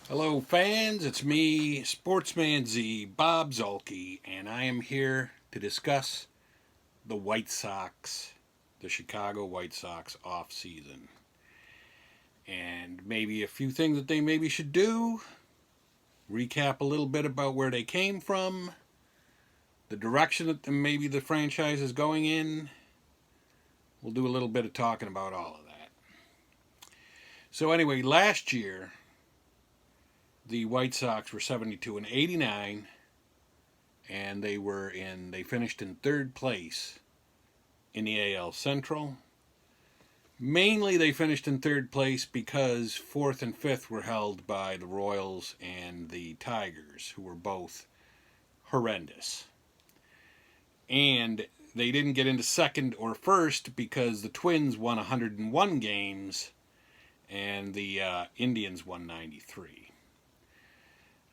Hello, fans. It's me, Sportsman Z, Bob Zolke, and I am here to discuss the White Sox, the Chicago White Sox offseason, and maybe a few things that they maybe should do. Recap a little bit about where they came from, the direction that maybe the franchise is going in. We'll do a little bit of talking about all of that. So, anyway, last year, the White Sox were 72 and 89, and they finished in third place in the AL Central. Mainly they finished in third place because fourth and fifth were held by the Royals and the Tigers, who were both horrendous. And they didn't get into second or first because the Twins won 101 games and the Indians won 93.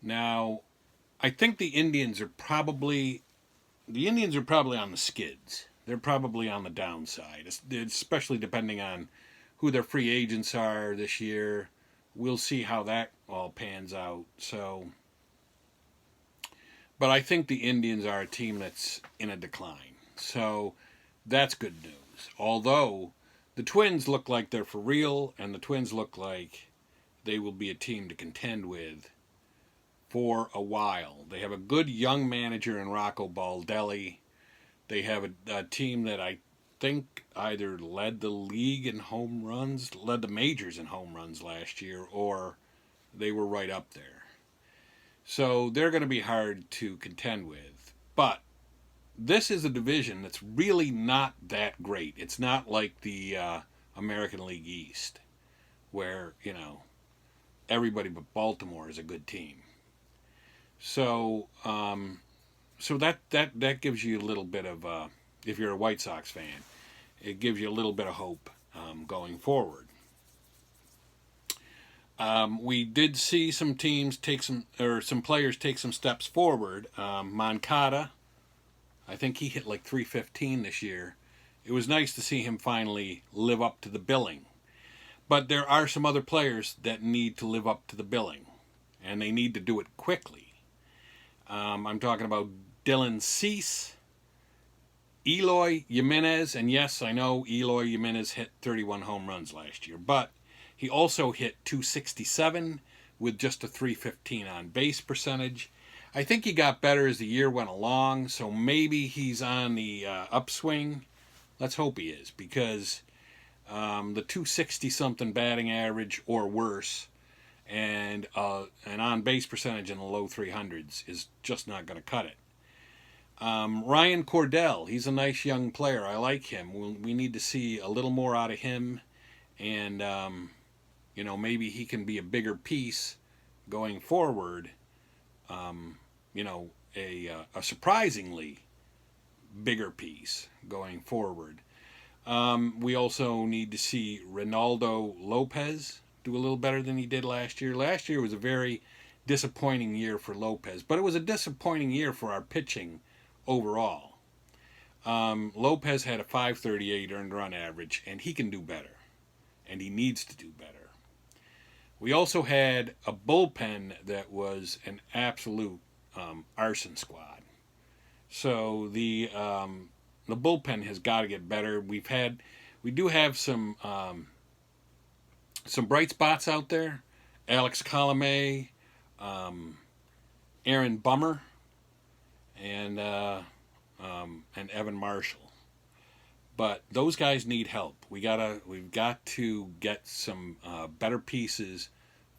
Now, I think the Indians are probably on the skids. They're probably on the downside, especially depending on who their free agents are this year. We'll see how that all pans out. But I think the Indians are a team that's in a decline. So that's good news. Although the Twins look like they're for real, and the Twins look like they will be a team to contend with for a while. They have a good young manager in Rocco Baldelli. They have a team that I think either led the league in home runs, led the majors in home runs last year, or they were right up there. So they're going to be hard to contend with. But this is a division that's really not that great. It's not like the American League East, where, everybody but Baltimore is a good team. So, that gives you a little bit of, if you're a White Sox fan, it gives you a little bit of hope going forward. We did see some teams some players take some steps forward. Moncada, I think he hit like 315 this year. It was nice to see him finally live up to the billing. But there are some other players that need to live up to the billing, and they need to do it quickly. I'm talking about Dylan Cease, Eloy Jimenez, and yes, I know Eloy Jimenez hit 31 home runs last year, but he also hit 267 with just a 315 on base percentage. I think he got better as the year went along, so maybe he's on the upswing. Let's hope he is, because the 260 something batting average or worse and an on base percentage in the low 300s is just not going to cut it. Ryan Cordell, he's a nice young player. I like him. We need to see a little more out of him, and maybe he can be a bigger piece going forward. A surprisingly bigger piece going forward. We also need to see Ronaldo Lopez do a little better than he did last year. Last year was a very disappointing year for Lopez, but it was a disappointing year for our pitching overall. Lopez had a 538 earned run average, and he can do better, and he needs to do better. We also had a bullpen that was an absolute arson squad. So the bullpen has got to get better. We do have some bright spots out there. Alex Colomé, Aaron Bummer, and Evan Marshall. But those guys need help. We've got to get some better pieces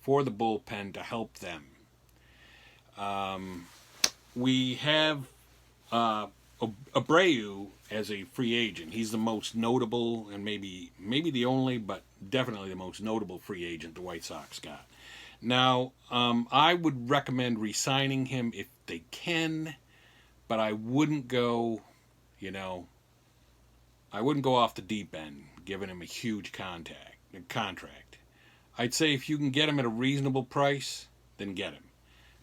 for the bullpen to help them. We have Abreu as a free agent. He's the most notable and maybe the only, but definitely the most notable free agent the White Sox got. Now, I would recommend re-signing him if they can, but I wouldn't go off the deep end, giving him a huge contract. I'd say if you can get him at a reasonable price, then get him.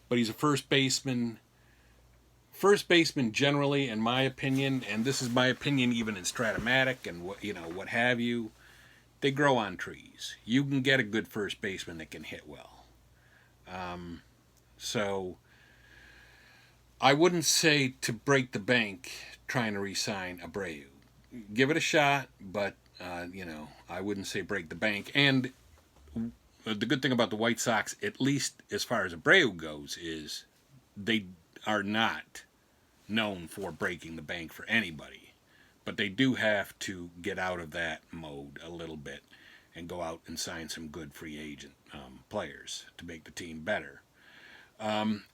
But he's a first baseman. First baseman generally, in my opinion, and this is my opinion even in Stratomatic and what have you, they grow on trees. You can get a good first baseman that can hit well. So I wouldn't say to break the bank trying to re-sign Abreu. Give it a shot, but I wouldn't say break the bank. And the good thing about the White Sox, at least as far as Abreu goes, is they are not known for breaking the bank for anybody. But they do have to get out of that mode a little bit and go out and sign some good free agent players to make the team better.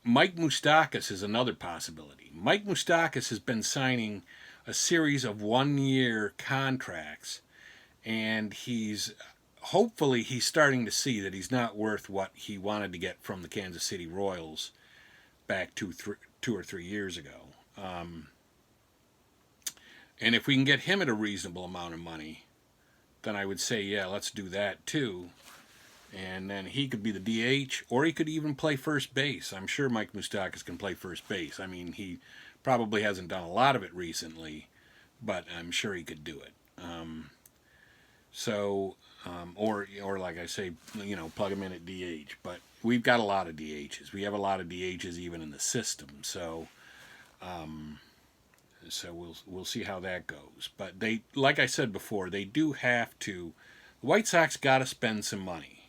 Mike Moustakas is another possibility. Mike Moustakas has been signing a series of one-year contracts, and hopefully he's starting to see that he's not worth what he wanted to get from the Kansas City Royals back 2 or 3 years ago. And if we can get him at a reasonable amount of money, then I would say, yeah, let's do that too. And then he could be the DH, or he could even play first base. I'm sure Mike Moustakas can play first base. I mean, he probably hasn't done a lot of it recently, but I'm sure he could do it. Or like I say, plug him in at DH. But we've got a lot of DHs. We have a lot of DHs even in the system. So we'll see how that goes. But they, like I said before, they do have to. The White Sox got to spend some money,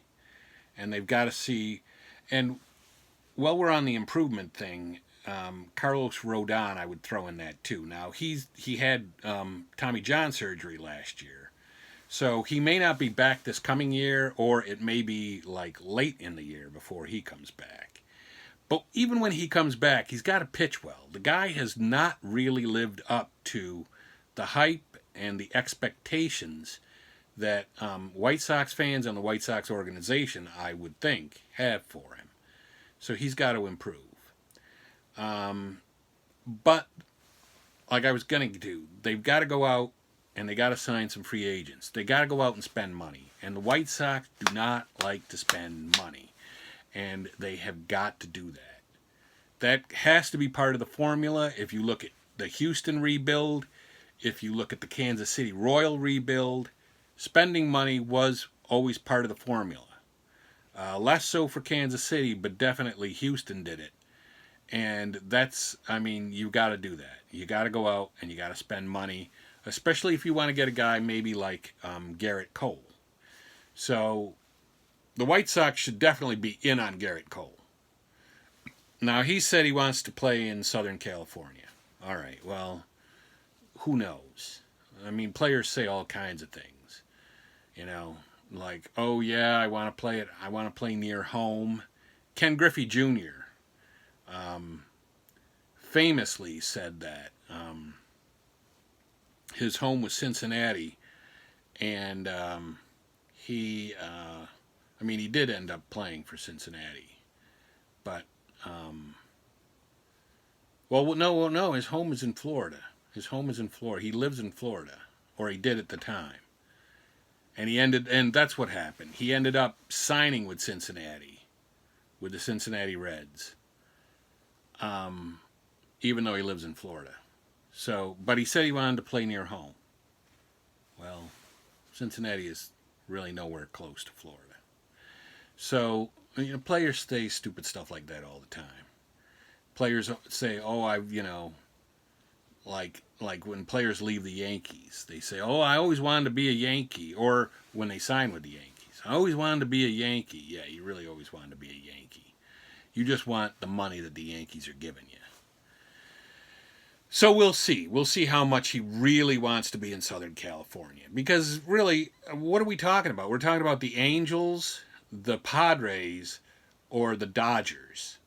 and they've got to see. And while we're on the improvement thing, Carlos Rodon, I would throw in that too. Now he had Tommy John surgery last year, so he may not be back this coming year, or it may be like late in the year before he comes back. But even when he comes back, he's got to pitch well. The guy has not really lived up to the hype and the expectations that White Sox fans and the White Sox organization, I would think, have for him. So he's got to improve. But like I was going to do, they've got to go out and they got to sign some free agents. They got to go out and spend money. And the White Sox do not like to spend money. And they have got to do that. That has to be part of the formula. If you look at the Houston rebuild, if you look at the Kansas City Royal rebuild, spending money was always part of the formula. Less so for Kansas City, but definitely Houston did it. And you got to do that. You got to go out and you got to spend money, especially if you want to get a guy maybe like Garrett Cole. So the White Sox should definitely be in on Garrett Cole. Now, he said he wants to play in Southern California. All right, well, who knows? I mean, players say all kinds of things. Like, oh yeah, I want to play near home. Ken Griffey Jr. Famously said that his home was Cincinnati, and he did end up playing for Cincinnati, but no, his home is in Florida. He lives in Florida, or he did at the time. And that's what happened. He ended up signing with Cincinnati, with the Cincinnati Reds, even though he lives in Florida. So, but he said he wanted to play near home. Well, Cincinnati is really nowhere close to Florida. So, players say stupid stuff like that all the time. Players say, like when players leave the Yankees, they say, oh, I always wanted to be a Yankee. Or when they sign with the Yankees, I always wanted to be a Yankee. Yeah, you really always wanted to be a Yankee. You just want the money that the Yankees are giving you. So we'll see. We'll see how much he really wants to be in Southern California. Because really, what are we talking about? We're talking about the Angels, the Padres, or the Dodgers.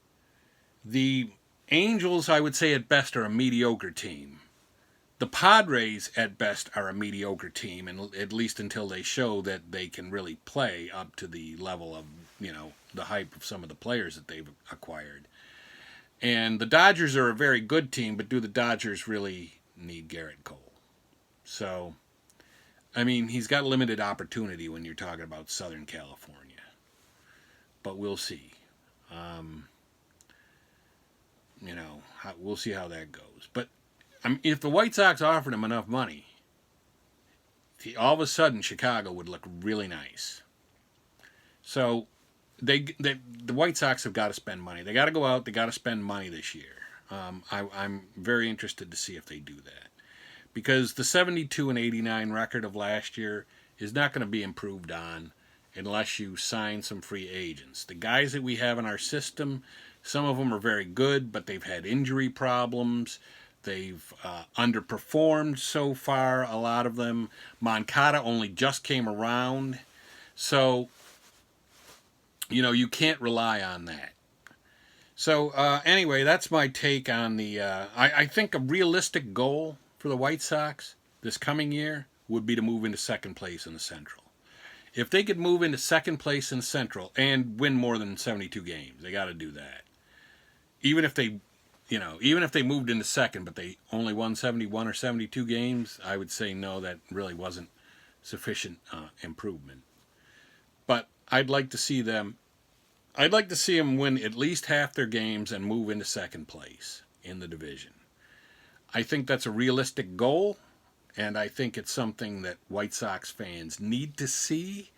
The Angels, I would say at best, are a mediocre team. The Padres, at best, are a mediocre team, and at least until they show that they can really play up to the level of, the hype of some of the players that they've acquired. And the Dodgers are a very good team, but do the Dodgers really need Garrett Cole? So, he's got limited opportunity when you're talking about Southern California. But we'll see. We'll see how that goes. But if the White Sox offered him enough money, all of a sudden Chicago would look really nice. So the White Sox have got to spend money. They got to go out. They got to spend money this year. I'm very interested to see if they do that, because the 72 and 89 record of last year is not going to be improved on unless you sign some free agents. The guys that we have in our system, some of them are very good, but they've had injury problems. They've underperformed so far, a lot of them. Moncada only just came around. So, you can't rely on that. So, anyway, that's my take on the... I think a realistic goal for the White Sox this coming year would be to move into second place in the Central. If they could move into second place in the Central and win more than 72 games, they got to do that. Even if they moved into second, but they only won 71 or 72 games, I would say no, that really wasn't sufficient improvement. But I'd like to see them win at least half their games and move into second place in the division. I think that's a realistic goal, and I think it's something that White Sox fans need to see,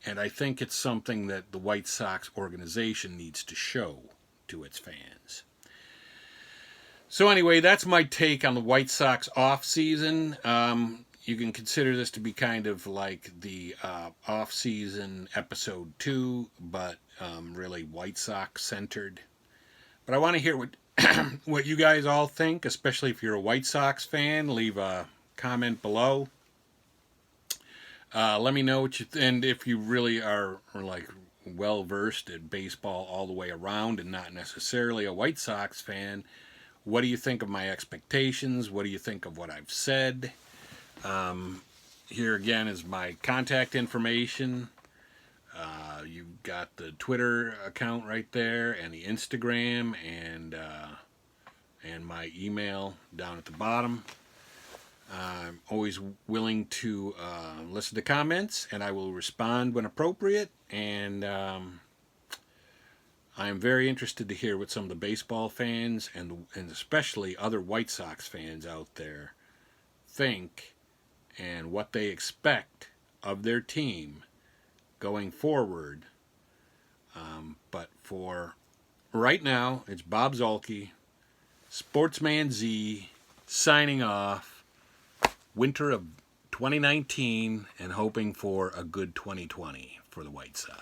and I think it's something that the White Sox organization needs to show to its fans. So anyway, that's my take on the White Sox offseason. You can consider this to be kind of like the off-season episode 2, but really White Sox centered. But I want to hear what you guys all think, especially if you're a White Sox fan. Leave a comment below. Let me know what you and if you really are like well versed at baseball all the way around and not necessarily a White Sox fan. What do you think of my expectations? What do you think of what I've said? Here again is my contact information. You've got the Twitter account right there, and the Instagram, and my email down at the bottom. I'm always willing to listen to comments, and I will respond when appropriate. And I'm very interested to hear what some of the baseball fans and especially other White Sox fans out there think and what they expect of their team going forward. But for right now, it's Bob Zolke, Sportsman Z, signing off. Winter of 2019 and hoping for a good 2020 for the White Sox.